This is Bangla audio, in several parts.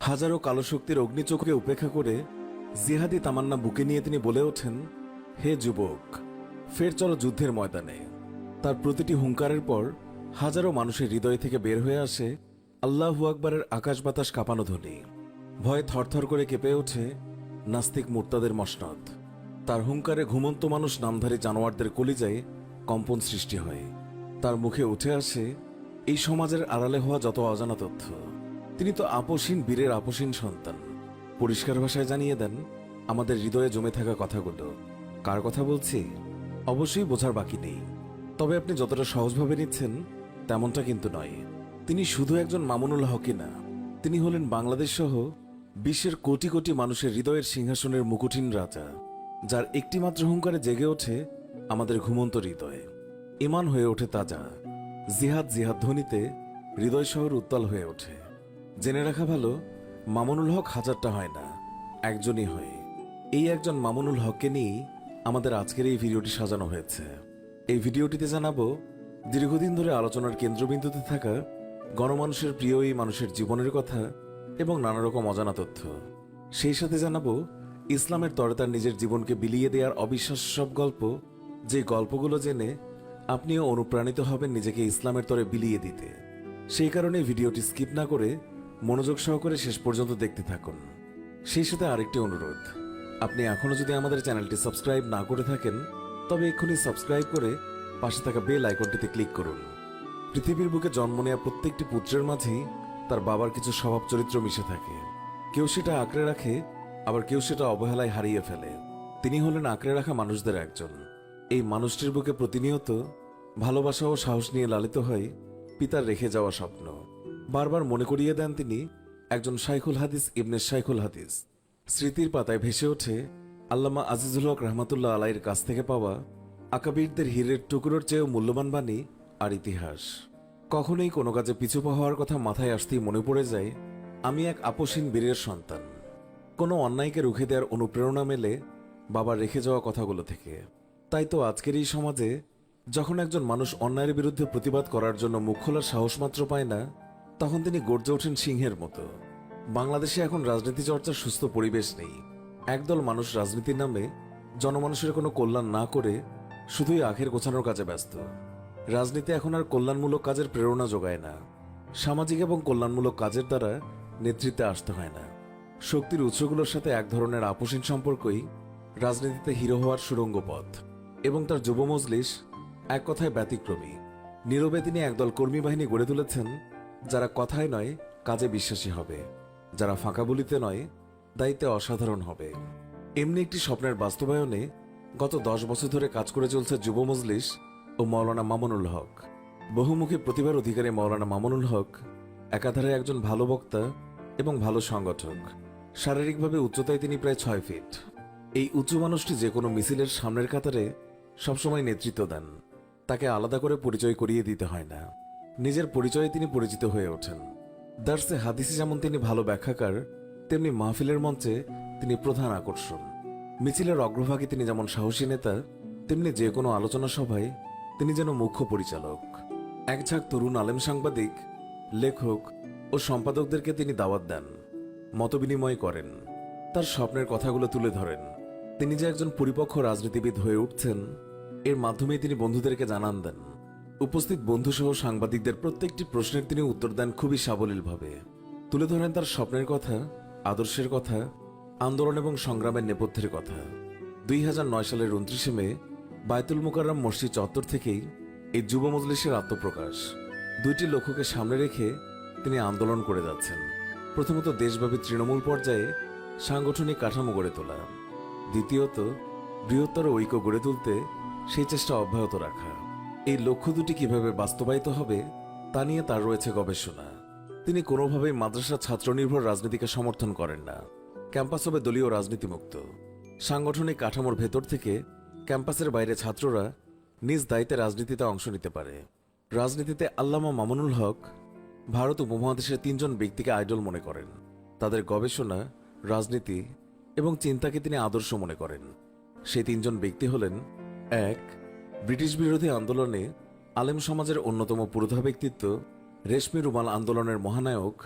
হাজারো কালো শক্তির অগ্নিচোখকে উপেক্ষা করে জিহাদি তামান্না বুকে নিয়ে তিনি বলে ওঠেন, হে যুবক, ফের চলো যুদ্ধের ময়দানে। তার প্রতিটি হুঙ্কারের পর হাজারো মানুষের হৃদয় থেকে বের হয়ে আসে আল্লাহু আকবরের আকাশ বাতাস কাঁপানো ধ্বনি। ভয়ে থরথর করে কেঁপে ওঠে নাস্তিক মুর্তাদের মসনদ। তার হুঙ্কারে ঘুমন্ত মানুষ নামধারী জানোয়ারদের কলিজায় কম্পন সৃষ্টি হয়। তার মুখে উঠে আসে এই সমাজের আড়ালে হওয়া যত অজানা তথ্য। তিনি তো আপসীন বীরের আপসীন সন্তান। পরিষ্কার ভাষায় জানিয়ে দেন আমাদের হৃদয়ে জমে থাকা কথাগুলো। কার কথা বলছি অবশ্যই বোঝার বাকি নেই, তবে আপনি যতটা সহজভাবে নিচ্ছেন তেমনটা কিন্তু নয়। তিনি শুধু একজন মামুনুল হকই না, তিনি হলেন বাংলাদেশ সহ বিশ্বের কোটি কোটি মানুষের হৃদয়ের সিংহাসনের মুকুটহীন রাজা, যার একটিমাত্র হুঙ্কারে জেগে ওঠে আমাদের ঘুমন্ত হৃদয়। ইমান হয়ে ওঠে তাজা, জিহাদ জিহাদ ধ্বনিতে হৃদয় শহর উত্তাল হয়ে ওঠে। জেনে রাখা ভালো, মামুনুল হক হাজারটা হয় না, একজনই হয়। এই একজন মামুনুল হককে নিয়েই আমাদের আজকের এই ভিডিওটি সাজানো হয়েছে। এই ভিডিওটিতে জানাবো দীর্ঘদিন ধরে আলোচনার কেন্দ্রবিন্দুতে থাকা গণমানুষের প্রিয় এই মানুষের জীবনের কথা এবং নানা রকম অজানা তথ্য। সেই সাথে জানাবো ইসলামের তরে তার নিজের জীবনকে বিলিয়ে দেওয়ার অবিশ্বাস্য সব গল্প, যে গল্পগুলো জেনে আপনিও অনুপ্রাণিত হবেন নিজেকে ইসলামের তরে বিলিয়ে দিতে। সেই কারণে ভিডিওটি স্কিপ না করে মনোযোগ সহকারে শেষ পর্যন্ত দেখতে থাকুন। সেই সাথে আরেকটি অনুরোধ, আপনি এখনো যদি আমাদের চ্যানেলটি সাবস্ক্রাইব না করে থাকেন তবে এক্ষুনি সাবস্ক্রাইব করে পাশে থাকা বেল আইকনটিতে ক্লিক করুন। পৃথিবীর বুকে জন্ম নেওয়া প্রত্যেকটি পুত্রের মাঝেই তার বাবার কিছু স্বভাব চরিত্র মিশে থাকে। কেউ সেটা আঁকড়ে রাখে, আবার কেউ সেটা অবহেলায় হারিয়ে ফেলে। তিনি হলেন আঁকড়ে রাখা মানুষদের একজন। এই মানুষটির বুকে প্রতিনিয়ত ভালোবাসা ও সাহস নিয়ে লালিত হয় পিতার রেখে যাওয়া স্বপ্ন। বারবার মনে করিয়ে দেন তিনি একজন শাইখুল হাদিস ইবনে শাইখুল হাদিস। স্মৃতির পাতায় ভেসে ওঠে আল্লামা আজিজুল হক রহমাতুল্লাহ আলাইয়ের কাছ থেকে পাওয়া আকাবিরদের হীরের টুকরোর চেয়েও মূল্যবান বাণী আর ইতিহাস। কখনোই কোনো কাজে পিছু পা হওয়ার কথা মাথায় আসতেই মনে পড়ে যায় আমি এক আপসীন বীরের সন্তান। কোনো অন্যায়কে রুখে দেওয়ার অনুপ্রেরণা মেলে বাবার রেখে যাওয়া কথাগুলো থেকে। তাই তো আজকের এই সমাজে যখন একজন মানুষ অন্যায়ের বিরুদ্ধে প্রতিবাদ করার জন্য মুখ খোলার সাহস মাত্র পায় না, তখন তিনি গর্জে ওঠেন সিংহের মতো। বাংলাদেশে এখন রাজনীতি চর্চার সুস্থ পরিবেশ নেই। একদল মানুষ রাজনীতির নামে জনমানুষের কোনো কল্যাণ না করে শুধুই আখের গোছানোর কাজে ব্যস্ত। রাজনীতি এখন আর কল্যাণমূলক কাজের প্রেরণা যোগায় না। সামাজিক এবং কল্যাণমূলক কাজের দ্বারা নেতৃত্বে আসতে হয় না। শক্তির উৎসগুলোর সাথে এক ধরনের আপসীন সম্পর্কই রাজনীতিতে হিরো হওয়ার সুড়ঙ্গ পথ। এবং তার যুব মজলিস এক কথায় ব্যতিক্রমী। নীরবে তিনি একদল কর্মী বাহিনী গড়ে তুলেছেন যারা কথায় নয় কাজে বিশ্বাসী হবে, যারা ফাঁকা বলিতে নয় দায়িত্বে অসাধারণ হবে। এমনি একটি স্বপ্নের বাস্তবায়নে গত 10 বছর ধরে কাজ করে চলছে যুব মজলিস ও মাওলানা মামুনুল হক। বহুমুখী প্রতিভার অধিকারী মাওলানা মামুনুল হক একাধারে একজন ভালো বক্তা এবং ভালো সংগঠক। শারীরিকভাবে উচ্চতায় তিনি প্রায় 6 ফিট। এই উঁচু মানুষটি যে কোনো মিছিলের সামনের কাতারে সবসময় নেতৃত্ব দেন। তাকে আলাদা করে পরিচয় করিয়ে দিতে হয় না, নিজের পরিচয়ে তিনি পরিচিত হয়ে ওঠেন। দার্সে হাদিসে যেমন তিনি ভালো ব্যাখ্যাকার, তেমনি মাহফিলের মঞ্চে তিনি প্রধান আকর্ষণ। মিছিলের অগ্রভাগে তিনি যেমন সাহসী নেতা, তেমনি যে কোনো আলোচনা সভায় তিনি যেন মুখ্য পরিচালক। এক ঝাঁক তরুণ আলেম সাংবাদিক, লেখক ও সম্পাদকদেরকে তিনি দাওয়াত দেন, মতবিনিময় করেন, তার স্বপ্নের কথাগুলো তুলে ধরেন। তিনি যে একজন পরিপক্ক রাজনীতিবিদ হয়ে উঠছেন এর মাধ্যমেই তিনি বন্ধুদেরকে জানান দেন। উপস্থিত বন্ধুসহ সাংবাদিকদের প্রত্যেকটি প্রশ্নের তিনি উত্তর দেন খুবই সাবলীলভাবে। তুলে ধরেন তার স্বপ্নের কথা, আদর্শের কথা, আন্দোলন এবং সংগ্রামের নেপথ্যের কথা। 2009 সালের 29শে মে বায়তুল মুকাররম মসজিদ চত্বর থেকেই এই যুব মজলিসের আত্মপ্রকাশ। দুইটি লক্ষ্যকে সামনে রেখে তিনি আন্দোলন করে যাচ্ছেন। প্রথমত দেশব্যাপী তৃণমূল পর্যায়ে সাংগঠনিক কাঠামো গড়ে তোলা, দ্বিতীয়ত বৃহত্তর ঐক্য গড়ে তুলতে সেই চেষ্টা অব্যাহত রাখা। এই লক্ষ্য দুটি কিভাবে বাস্তবায়িত হবে তা নিয়ে তার রয়েছে গবেষণা। তিনি কোনোভাবেই মাদ্রাসা ছাত্র নির্ভর রাজনীতিকে সমর্থন করেন না। ক্যাম্পাস হবে দলীয় রাজনীতিমুক্ত। সাংগঠনিক কাঠামোর ভেতর থেকে ক্যাম্পাসের বাইরে ছাত্ররা নিজ দায়িত্বে রাজনীতিতে অংশ নিতে পারে। রাজনীতিতে আল্লামা মামুনুল হক ভারত উপমহাদেশের 3 জন ব্যক্তিকে আইডল মনে করেন। তাদের গবেষণা, রাজনীতি এবং চিন্তাকে তিনি আদর্শ মনে করেন। সেই 3 জন ব্যক্তি হলেন: 1. ব্রিটিশ বিরোধী আন্দোলনে আলেম সমাজের অন্যতম পুরোধা ব্যক্তিত্ব, রেশমি রুমাল আন্দোলনের মহানায়ক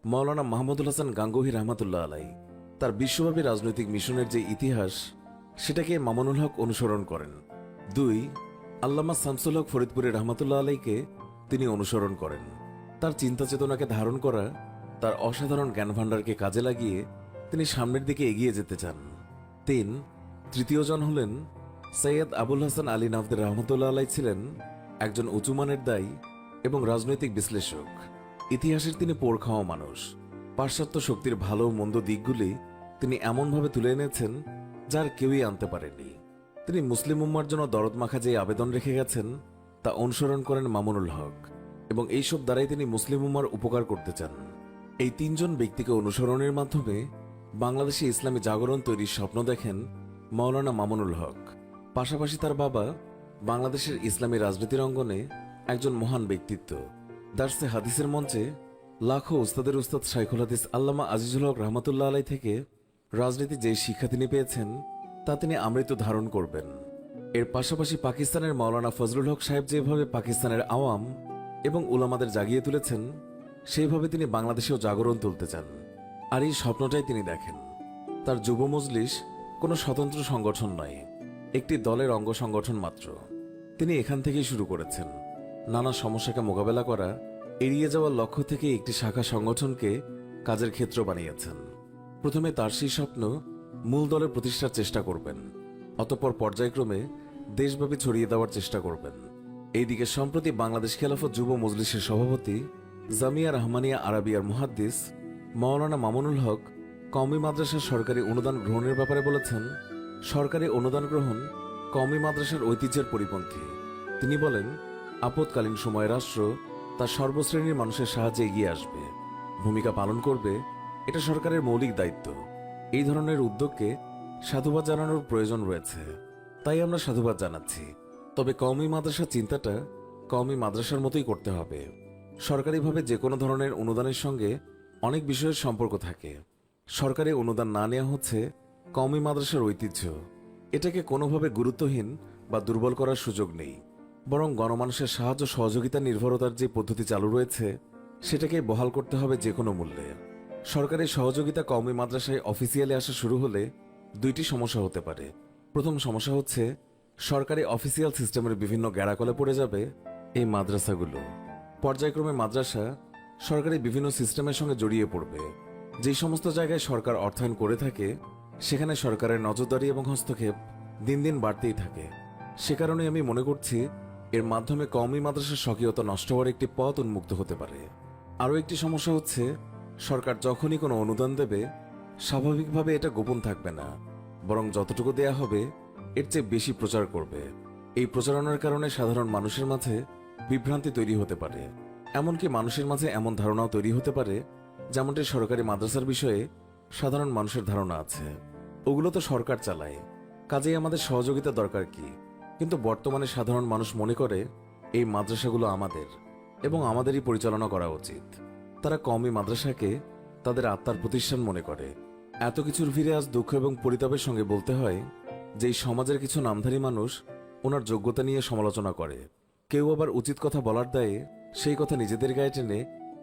মাওলানা মাহমুদুল হাসান গাঙ্গুহি রহমাতুল্লাহ আলাই তার বিশ্বব্যাপী রাজনৈতিক মিশনের যে ইতিহাস সেটাকে মামুনুল হক অনুসরণ করেন। 2. আল্লামা শামসুল হক ফরিদপুরি রহমাতুল্লাহ আলাইকে তিনি অনুসরণ করেন। তার চিন্তা চেতনাকে ধারণ করা, তার অসাধারণ জ্ঞানভাণ্ডারকে কাজে লাগিয়ে তিনি সামনের দিকে এগিয়ে যেতে চান। 3. তৃতীয় জন হলেন সৈয়দ আবুল হাসান আলী নাফদ রহমতুল্লাহ আলাই। ছিলেন একজন উঁচুমানের দায়ী এবং রাজনৈতিক বিশ্লেষক। ইতিহাসের তিনি পোড় খাওয়া মানুষ। পাশ্চাত্য শক্তির ভালো মন্দ দিকগুলি তিনি এমনভাবে তুলে এনেছেন যার কেউই আনতে পারেনি। তিনি মুসলিম উম্মার জন্য দরদ মাখা যে আবেদন রেখে গেছেন তা অনুসরণ করেন মামুনুল হক, এবং এইসব দ্বারাই তিনি মুসলিম উম্মার উপকার করতে চান। এই 3 জন ব্যক্তিকে অনুসরণের মাধ্যমে বাংলাদেশে ইসলামী জাগরণ তৈরির স্বপ্ন দেখেন মাওলানা মামুনুল হক। পাশাপাশি তার বাবা বাংলাদেশের ইসলামী রাজনীতির অঙ্গনে একজন মহান ব্যক্তিত্ব। দার্সে হাদিসের মঞ্চে লাখো উস্তাদের উস্তাদ শাইখুল হাদিস আল্লামা আজিজুল হক রহমতুল্লাহ আলাই থেকে রাজনীতি যে শিক্ষা তিনি পেয়েছেন তা তিনি আমৃত্যু ধারণ করবেন। এর পাশাপাশি পাকিস্তানের মাওলানা ফজলুল হক সাহেব যেভাবে পাকিস্তানের আওয়াম এবং উলামাদের জাগিয়ে তুলেছেন, সেইভাবে তিনি বাংলাদেশেও জাগরণ তুলতে চান। আর এই স্বপ্নটাই তিনি দেখেন। তার যুব মজলিস কোনো স্বতন্ত্র সংগঠন নয়, একটি দলের অঙ্গ সংগঠন মাত্র। তিনি এখান থেকেই শুরু করেছেন। নানা সমস্যাকে মোকাবেলা করা, এড়িয়ে যাওয়ার লক্ষ্য থেকে একটি শাখা সংগঠনকে কাজের ক্ষেত্র বানিয়েছেন। প্রথমে তার সেই স্বপ্ন মূল দলের প্রতিষ্ঠার চেষ্টা করবেন, অতঃপর পর্যায়ক্রমে দেশব্যাপী ছড়িয়ে দেওয়ার চেষ্টা করবেন। এইদিকে সম্প্রতি বাংলাদেশ খেলাফত যুব মজলিসের সভাপতি জামিয়া রহমানিয়া আরাবিয়ার মুহাদ্দিস মাওলানা মামুনুল হক কওমি মাদ্রাসার সরকারি অনুদান গ্রহণের ব্যাপারে বলেছেন, সরকারি অনুদান গ্রহণ কওমি মাদ্রাসার ঐতিহ্যের পরিপন্থী। তিনি বলেন, আপৎকালীন সময়ে রাষ্ট্র তার সর্বশ্রেণীর মানুষের সাহায্যে এগিয়ে আসবে, ভূমিকা পালন করবে, এটা সরকারের মৌলিক দায়িত্ব। এই ধরনের উদ্যোগকে সাধুবাদ জানানোর প্রয়োজন রয়েছে, তাই আমরা সাধুবাদ জানাচ্ছি। তবে কওমি মাদ্রাসার চিন্তাটা কওমি মাদ্রাসার মতোই করতে হবে। সরকারিভাবে যে কোনো ধরনের অনুদানের সঙ্গে অনেক বিষয়ের সম্পর্ক থাকে। সরকারি অনুদান না নেওয়া হচ্ছে কওমি মাদ্রাসার ঐতিহ্য। এটাকে কোনোভাবে গুরুত্বহীন বা দুর্বল করার সুযোগ নেই, বরং গণমানুষের সাহায্য সহযোগিতা নির্ভরতার যে পদ্ধতি চালু রয়েছে সেটাকে বহাল করতে হবে যে কোনো মূল্যে। সরকারি সহযোগিতা কওমি মাদ্রাসায় অফিসিয়ালি আসা শুরু হলে 2টি সমস্যা হতে পারে। প্রথম সমস্যা হচ্ছে সরকারি অফিসিয়াল সিস্টেমের বিভিন্ন গ্যাড়াকলে পড়ে যাবে এই মাদ্রাসাগুলো। পর্যায়ক্রমে মাদ্রাসা সরকারি বিভিন্ন সিস্টেমের সঙ্গে জড়িয়ে পড়বে। যে সমস্ত জায়গায় সরকার অর্থায়ন করে থাকে সেখানে সরকারের নজরদারি এবং হস্তক্ষেপ দিন দিন বাড়তেই থাকে। সে কারণে আমি মনে করছি এর মাধ্যমে কওমি মাদ্রাসার স্বকীয়তা নষ্ট হওয়ার একটি পথ উন্মুক্ত হতে পারে। আরও একটি সমস্যা হচ্ছে সরকার যখনই কোনো অনুদান দেবে স্বাভাবিকভাবে এটা গোপন থাকবে না, বরং যতটুকু দেয়া হবে এর চেয়ে বেশি প্রচার করবে। এই প্রচারণার কারণে সাধারণ মানুষের মাঝে বিভ্রান্তি তৈরি হতে পারে। এমনকি মানুষের মাঝে এমন ধারণাও তৈরি হতে পারে যেমনটি সরকারি মাদ্রাসার বিষয়ে সাধারণ মানুষের ধারণা আছে, ওগুলো তো সরকার চালায়, কাজেই আমাদের সহযোগিতা দরকার কি। কিন্তু বর্তমানে সাধারণ মানুষ মনে করে এই মাদ্রাসাগুলো আমাদের এবং আমাদেরই পরিচালনা করা উচিত। তারা কওমি মাদ্রাসাকে তাদের আত্মার প্রতিষ্ঠান মনে করে। এত কিছুর ভিড়ে আজ দুঃখ এবং পরিতাপের সঙ্গে বলতে হয় যে এই সমাজের কিছু নামধারী মানুষ ওনার যোগ্যতা নিয়ে সমালোচনা করে। কেউ আবার উচিত কথা বলার দায়ে সেই কথা নিজেদের গায়ে টেনে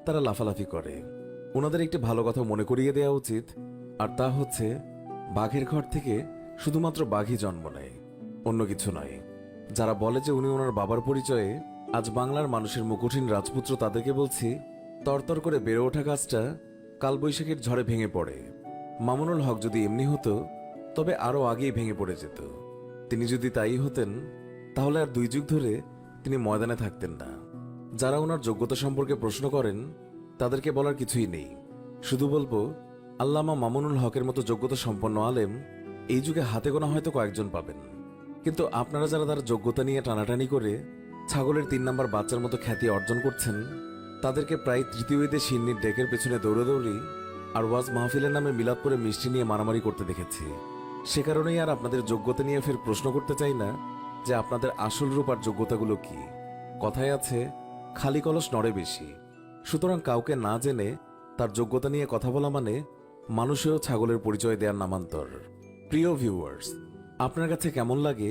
তারা লাফালাফি করে। ওনাদের একটি ভালো কথা মনে করিয়ে দেওয়া উচিত, আর তা হচ্ছে বাঘের ঘর থেকে শুধুমাত্র বাঘই জন্ম নেয়, অন্য কিছু নয়। যারা বলে যে উনি ওনার বাবার পরিচয়ে আজ বাংলার মানুষের মুকুটহীন রাজপুত্র, তাদেরকে বলছি তরতর করে বেড়ে ওঠা গাছটা কালবৈশাখীর ঝড়ে ভেঙে পড়ে। মামুনুল হক যদি এমনি হতো তবে আরও আগেই ভেঙে পড়ে যেত। তিনি যদি তাই হতেন তাহলে আর 2 যুগ ধরে তিনি ময়দানে থাকতেন না। যারা ওনার যোগ্যতা সম্পর্কে প্রশ্ন করেন তাদেরকে বলার কিছুই নেই, শুধু বলবো আল্লামা মামুনুল হকের মতো যোগ্যতা সম্পন্ন আলেম এই যুগে হাতে গোনা হয়তো কয়েকজন পাবেন। কিন্তু আপনারা যারা তার যোগ্যতা নিয়ে টানাটানি করে ছাগলের 3 নাম্বার বাচ্চার মতো খ্যাতি অর্জন করছেন, তাদেরকে প্রায় তৃতীয় ঈদে সিন্নির ডেকের পেছনে দৌড়াদৌড়ি আর ওয়াজ মাহফিলের নামে মিলাদ করে মিষ্টি নিয়ে মারামারি করতে দেখেছি। সে কারণেই আর আপনাদের যোগ্যতা নিয়ে ফের প্রশ্ন করতে চাই না যে আপনাদের আসল রূপ আর যোগ্যতাগুলো কি। কথায় আছে খালি কলস নড়ে বেশি। সুতরাং কাউকে না জেনে তার যোগ্যতা নিয়ে কথা বলা মানে মানুষেও ছাগলের পরিচয় দেওয়ার নামান্তর। প্রিয় ভিউয়ার্স, আপনার কাছে কেমন লাগে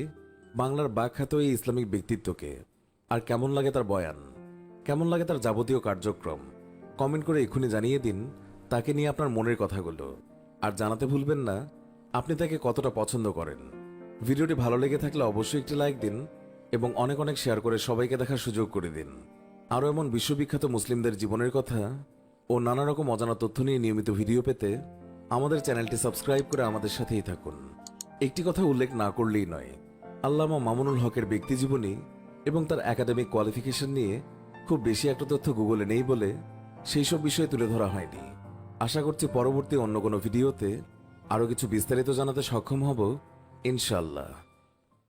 বাংলার বাখ্যাত এই ইসলামিক ব্যক্তিত্বকে? আর কেমন লাগে তার বয়ান? কেমন লাগে তার যাবতীয় কার্যক্রম? কমেন্ট করে এক্ষুনি জানিয়ে দিন তাকে নিয়ে আপনার মনের কথাগুলো। আর জানাতে ভুলবেন না আপনি তাকে কতটা পছন্দ করেন। ভিডিওটি ভালো লেগে থাকলে অবশ্যই একটি লাইক দিন এবং অনেক অনেক শেয়ার করে সবাইকে দেখার সুযোগ করে দিন। আরও এমন বিশ্ববিখ্যাত মুসলিমদের জীবনের কথা ও নানা রকম অজানা তথ্য নিয়ে নিয়মিত ভিডিও পেতে আমাদের চ্যানেলটি সাবস্ক্রাইব করে আমাদের সাথেই থাকুন। একটি কথা উল্লেখ না করলেই নয়, আল্লামা মামুনুল হকের ব্যক্তিজীবনী এবং তার একাডেমিক কোয়ালিফিকেশন নিয়ে খুব বেশি একটা তথ্য গুগলে নেই বলে সেই সব বিষয়ে তুলে ধরা হয়নি। আশা করছি পরবর্তী অন্য কোনো ভিডিওতে আরও কিছু বিস্তারিত জানাতে সক্ষম হব ইনশাল্লাহ।